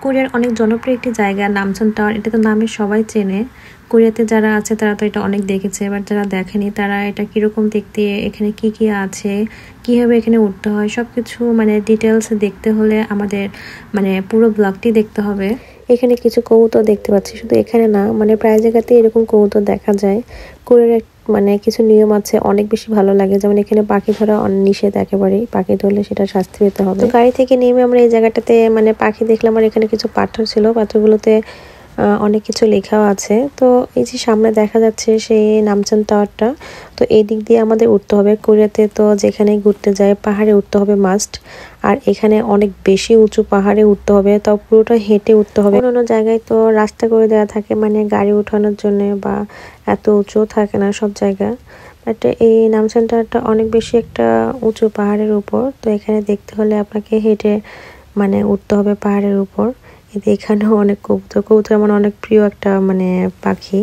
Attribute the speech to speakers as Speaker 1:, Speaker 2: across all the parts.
Speaker 1: কোরিয়ার অনেক জনপ্রিয় একটি জায়গা নামচন টাওয়ার। এটা তো নামে সবাই চেনে। কোরিয়াতে যারা আছে তারা তো এটা অনেক দেখেছে, এবার যারা দেখেনি তারা এটা কিরকম দেখতে, এখানে কি কি আছে, কিভাবে এখানে উঠতে হয়, সবকিছু মানে ডিটেলস দেখতে হলে আমাদের মানে পুরো ব্লগটি দেখতে হবে। এখানে কিছু কবুতর দেখতে পাচ্ছি, শুধু এখানে না মানে প্রায় জায়গাতে এরকম কবুতর দেখা যায়। কোরিয়ার মানে কিছু নিয়ম আছে অনেক বেশি ভালো লাগে, যেমন এখানে পাখি ধরা নিষেধ একেবারেই, পাখি ধরলে সেটা শাস্তি পেতে হবে। তো গাড়ি থেকে নেমে আমরা এই জায়গাটাতে মানে পাখি দেখলাম, আর এখানে কিছু পাথর ছিল, পাথরগুলোতে অনেক কিছু লেখাও আছে। তো এই যে সামনে দেখা যাচ্ছে সেই নামচন টাওয়ারটা, তো এই দিক দিয়ে আমাদের উঠতে হবে। কোরিয়াতে তো যেখানে ঘুরতে যায় পাহাড়ে উঠতে হবে মাস্ট, আর এখানে অনেক বেশি উঁচু পাহাড়ে উঠতে হবে, তাও পুরোটা হেঁটে উঠতে হবে। অন্য জায়গায় তো রাস্তা করে দেওয়া থাকে মানে গাড়ি উঠানোর জন্য, বা এত উঁচু থাকে না সব জায়গা, বাট এই নামচন টাওয়ারটা অনেক বেশি একটা উঁচু পাহাড়ের উপর। তো এখানে দেখতে হলে আপনাকে হেঁটে মানে উঠতে হবে পাহাড়ের উপর। এখানেও অনেক কবুতর, কবুতর আমার অনেক প্রিয় একটা মানে পাখি,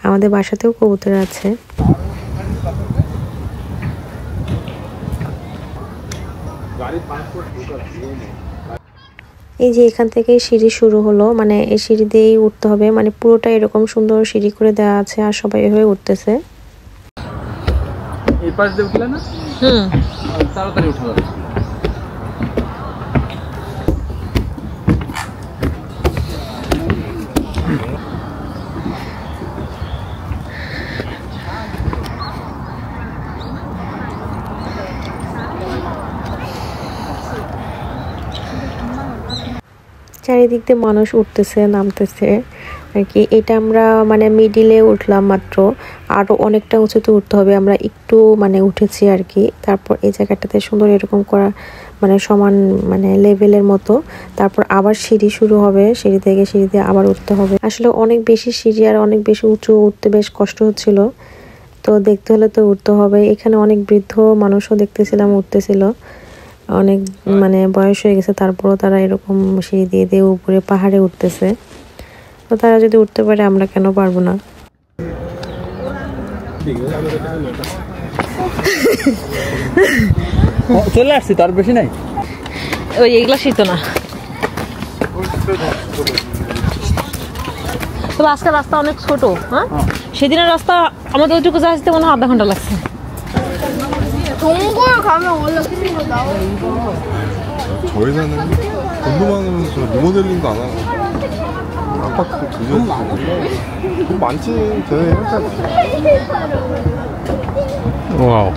Speaker 1: আমাদের বাসাতেও কবুতর আছে। এই যে এখান থেকে সিঁড়ি শুরু হলো, মানে এই সিঁড়ি দিয়েই উঠতে হবে, মানে পুরোটা এরকম সুন্দর সিঁড়ি করে দেওয়া আছে, আর সবাই এভাবে উঠতেছে।
Speaker 2: এই পাশ দিয়ে উঠলে না তাড়াতাড়ি উঠা যাবে।
Speaker 1: চারিদিক দিয়ে মানুষ উঠতেছে নামতেছে আর কি। এটা আমরা মানে মিডিলে উঠলাম মাত্র, আরো অনেকটা উঁচুতে উঠতে হবে, আমরা একটু মানে উঠেছি আর কি। তারপর এই জায়গাটাতে সুন্দর এরকম করা মানে সমান মানে লেভেলের মতো, তারপর আবার সিঁড়ি শুরু হবে, সিঁড়ি থেকে সিঁড়ি দিয়ে আবার উঠতে হবে। আসলে অনেক বেশি সিঁড়ি আর অনেক বেশি উঁচু, উঠতে বেশ কষ্ট হচ্ছিল, তো দেখতে হলে তো উঠতে হবে। এখানে অনেক বৃদ্ধ মানুষও দেখতেছিলাম উঠতেছিল, অনেক মানে বয়স হয়ে গেছে, তারপরও তারা এরকম সিঁড়ি দিয়ে দিয়ে উপরে পাহাড়ে উঠতেছে। তো তারা যদি উঠতে পারে আমরা কেন পারবো না।
Speaker 2: চলে আসছি, তার বেশি নাই,
Speaker 3: ওই এগুলা শীত না। তবে আজকের রাস্তা অনেক ছোট। হ্যাঁ, সেদিনের রাস্তা আমাদের ওইটুকু আসতে মনে হয় আধা ঘন্টা লাগছে।
Speaker 4: 동굴 가면 원래 그런 거 나오니까.
Speaker 5: 저희 사는 운동하면서 리모델링도 안 하고 아파트도 그저 돈 많지. 저희 회사지.
Speaker 2: 와우.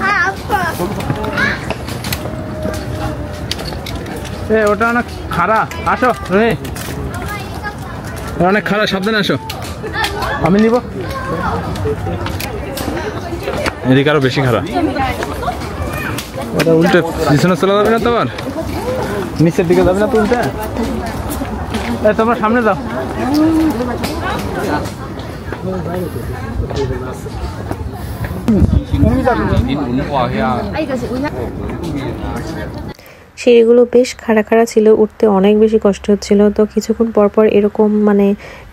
Speaker 4: 아 아파.
Speaker 2: এ ওটা অনেক খাড়া, আসো রে, অনেক খারাপ, সাবধানে আসো, আমি নিব। এদিকে আরো বেশি খারাপ, ওটা উল্টে পিছনে চলে যাবে না, তোমার নিচের দিকে যাবে না তো উল্টে। তোমার সামনে যাও।
Speaker 1: সিঁড়িগুলো বেশ খাড়া খাড়া ছিল, উঠতে অনেক বেশি কষ্ট হচ্ছিল। তো কিছুক্ষণ পর পর এরকম মানে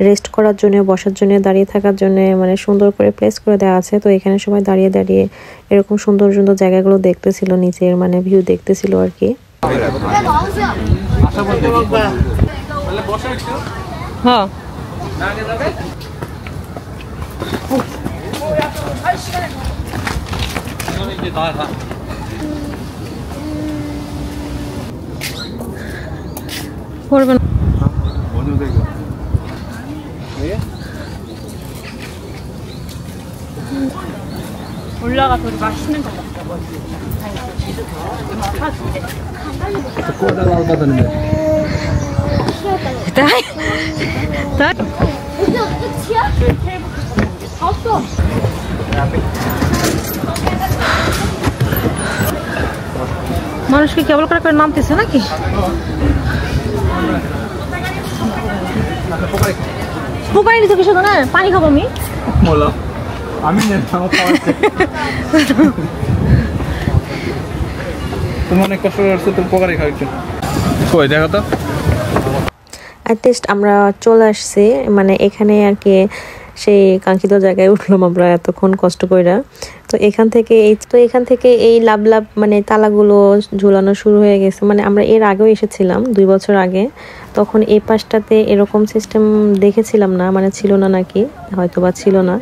Speaker 1: রেস্ট করার জন্য, বসার জন্য, দাঁড়িয়ে থাকার জন্য মানে সুন্দর করে প্লেস করে দেওয়া আছে। তো এখানে সবাই দাঁড়িয়ে দাঁড়িয়ে এরকম সুন্দর সুন্দর জায়গাগুলো দেখতেছিল, নিচের মানে ভিউ দেখতেছিল আর কি।
Speaker 3: হ্যাঁ করবেন। 올라가서 우리 맛있는 거 먹자.
Speaker 2: 꼬다 나오다던데.
Speaker 3: 다.
Speaker 4: 이제 끝이야? 없어.
Speaker 3: মানুষ কি কেবল করে নামতেছে নাকি? পোকারি দিতে কিছু না, পানি খাবো আমি।
Speaker 2: বলো আমি তুমি অনেক কষ্ট করছো, তুমি পোকারি খাওয়াচ্ছ। কই দেখো তো।
Speaker 1: অ্যাটলিস্ট আমরা চলে আসছি মানে এখানে আর কি, সেই কাঙ্ক্ষিত জায়গায় উঠলাম আমরা এতক্ষণ কষ্ট কইরা। তো এখান থেকে এই লাভ মানে তালাগুলো ঝুলানো শুরু হয়ে গেছে। মানে আমরা এর আগেও এসেছিলাম 2 বছর আগে, তখন এই পাশটাতে এরকম সিস্টেম দেখেছিলাম না, মানে ছিল না নাকি, হয়তোবা ছিল না।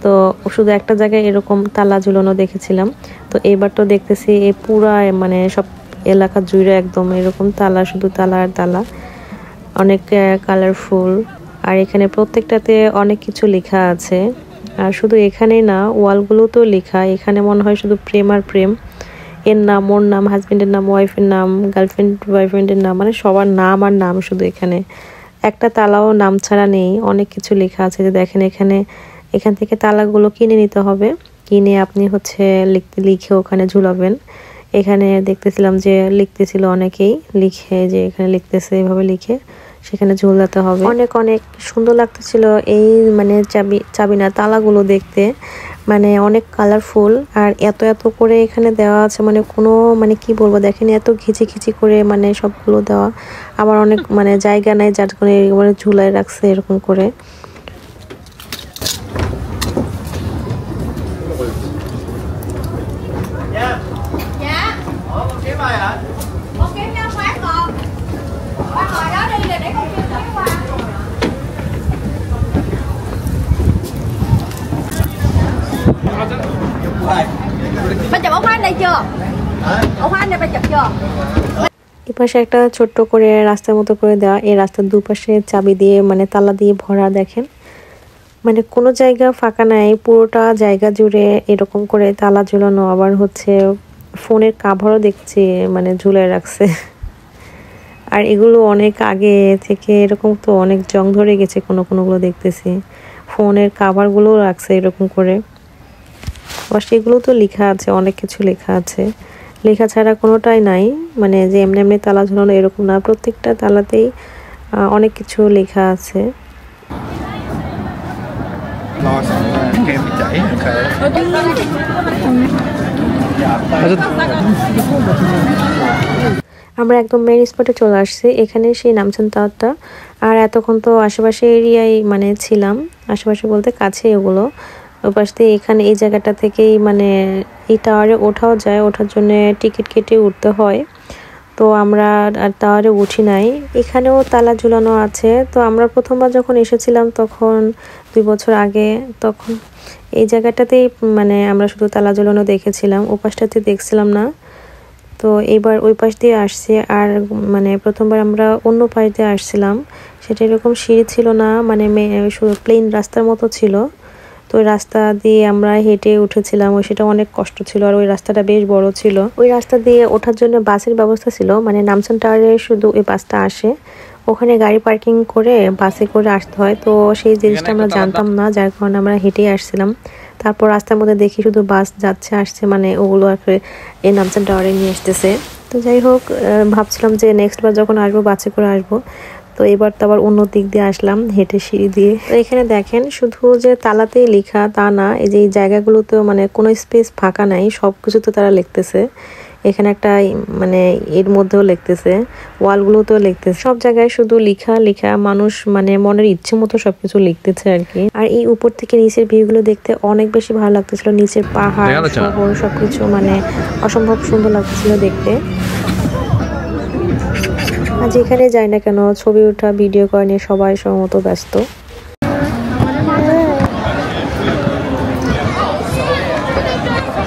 Speaker 1: তো শুধু একটা জায়গায় এরকম তালা ঝুলানো দেখেছিলাম। তো এবার তো দেখতেছি এই পুরা মানে সব এলাকা জুড়ে একদম এরকম তালা, শুধু তালা আর তালা, অনেক কালারফুল। আর এখানে প্রত্যেকটাতে অনেক কিছু লেখা আছে। আর শুধু এখানেই না, ওয়ালগুলোতেও লেখা। এখানে মনে হয় শুধু প্রেম আর প্রেম, এর নাম, ওর নাম, হাজবেন্ডের নাম, ওয়াইফের নাম, গার্লফ্রেন্ড বয়ফ্রেন্ডের নাম, মানে সবার নাম আর নাম। শুধু এখানে একটা তালাও নাম ছাড়া নেই, অনেক কিছু লেখা আছে। যে দেখেন এখান থেকে তালাগুলো কিনে নিতে হবে, কিনে আপনি হচ্ছে লিখে ওখানে ঝুলাবেন। এখানে দেখতেছিলাম যে লিখতেছিল অনেকেই, লিখে যে এখানে লিখতেছে, এইভাবে লিখে সেখানে ঝুলাতে হবে। অনেক সুন্দর লাগতেছিল এই মানে চাবি না তালাগুলো দেখতে, মানে অনেক কালারফুল। আর এত করে এখানে দেওয়া আছে, মানে কোনো মানে কি বলবো, দেখেন এত ঘিচি করে মানে সবগুলো দেওয়া। আবার অনেক মানে জায়গা নাই, যার কারণে একেবারে ঝুলাই রাখছে এরকম করে। এপাশে একটা ছোট্ট করে রাস্তার মতো করে দেওয়া, এই রাস্তার দুপাশে চাবি দিয়ে মানে তালা দিয়ে ভরা। দেখেন মানে কোনো জায়গা ফাঁকা নাই, পুরোটা জায়গা জুড়ে এরকম করে তালা ঝুলানো। আবার হচ্ছে ফোনের কাভারও দেখছি মানে ঝুলাই রাখছে। আর এগুলো অনেক আগে থেকে এরকম, তো অনেক জং ধরে গেছে কোনোগুলো দেখতেছি। ফোনের কাভারগুলো রাখছে এরকম করে। আবার সেগুলো তো লেখা আছে, অনেক কিছু লেখা আছে, লেখা ছাড়া কোনোটাই নাই। মানে যে এমনি তালা ঝুলানো এরকম না, প্রত্যেকটা তালাতেই অনেক কিছু লেখা আছে। আমরা একদম মেইন স্পটে চলে আসছি, এখানে সেই নামছান টাওয়ারটা। আর এতক্ষণ তো আশেপাশে এরিয়ায় মানে ছিলাম, আশেপাশে বলতে কাছে এগুলো। ওপাশ দিয়ে এখানে এই জায়গাটা থেকেই মানে এই টাওয়ারে ওঠাও যায়, ওঠার জন্য টিকিট কেটে উঠতে হয়। তো আমরা আর টাওয়ারে উঠি নাই। এখানেও তালা ঝুলানো আছে। তো আমরা প্রথমবার যখন এসেছিলাম তখন 2 বছর আগে, তখন এই জায়গাটাতেই মানে আমরা শুধু তালা ঝুলানো দেখেছিলাম, ওপাশটাতে দেখছিলাম না। তো এবার ওই পাশ দিয়ে আসছি। আর মানে প্রথমবার আমরা অন্য পাশ দিয়ে আসছিলাম, সেটা এরকম সিঁড়ি ছিল না, মানে শুধু প্লেন রাস্তার মতো ছিল। তো ওই রাস্তা দিয়ে আমরা হেঁটে উঠেছিলাম, সেটা অনেক কষ্ট ছিল। আর ওই রাস্তাটা বেশ বড় ছিল। ওই রাস্তা দিয়ে ওঠার জন্য বাসের ব্যবস্থা ছিল, মানে নামছান টাওয়ারে শুধু ওই বাসটা আসে, ওখানে গাড়ি পার্কিং করে বাসে করে আসতে হয়। তো সেই জিনিসটা আমরা জানতাম না, যার কারণে আমরা হেঁটেই আসছিলাম। তারপর রাস্তার মধ্যে দেখি শুধু বাস যাচ্ছে আসছে, মানে ওগুলো আর এই নামছান টাওয়ারে নিয়ে আসতেছে। তো যাই হোক, ভাবছিলাম যে নেক্সট বার যখন আসবো বাসে করে আসবো। তো এবার তো আবার অন্য দিক দিয়ে আসলাম, হেঁটে সিঁড়ি দিয়ে। তো এখানে দেখেন শুধু যে তালাতেই লেখা তা না, এই যে এই জায়গাগুলোতেও মানে কোনো স্পেস ফাঁকা নাই, সবকিছু তো তারা লিখতেছে। এখানে একটা মানে এর মধ্যেও লিখতেছে, ওয়ালগুলোতেও লিখতেছে, সব জায়গায় শুধু লেখা। মানুষ মানে মনের ইচ্ছে মতো সবকিছু লিখতেছে আর কি। আর এই উপর থেকে নিচের ভিউগুলো দেখতে অনেক বেশি ভালো লাগতেছিল, নিচের পাহাড় শহর সবকিছু মানে অসম্ভব সুন্দর লাগতেছিল দেখতে। আর যেখানে যাই না কেন ছবি ওঠা ভিডিও করা নিয়ে সবাই সমত ব্যস্ত।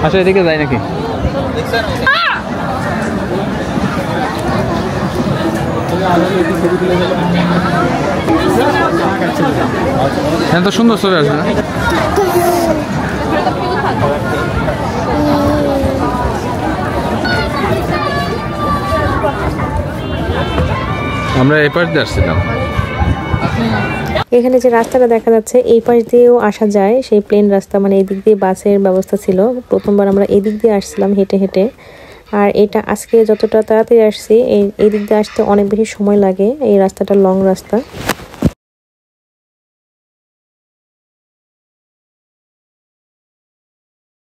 Speaker 2: আচ্ছা, এদিকে যাই নাকি? হ্যাঁ, তো সুন্দর ছবি আছে না? আমরা এই পাশ দিয়ে আসছিলাম।
Speaker 1: এখানে যে রাস্তাটা দেখা যাচ্ছে এই পাশ দিয়েও আসা যায়, সেই প্লেন রাস্তা, মানে এই দিক দিয়ে বাসের ব্যবস্থা ছিল। প্রথমবার আমরা এই দিক দিয়ে আসছিলাম হেঁটে। আর এটা আজকে যতটা তাড়াতাড়ি আসছি, এই দিক দিয়ে আসতে অনেক বেশি সময় লাগে, এই রাস্তাটা লং রাস্তা।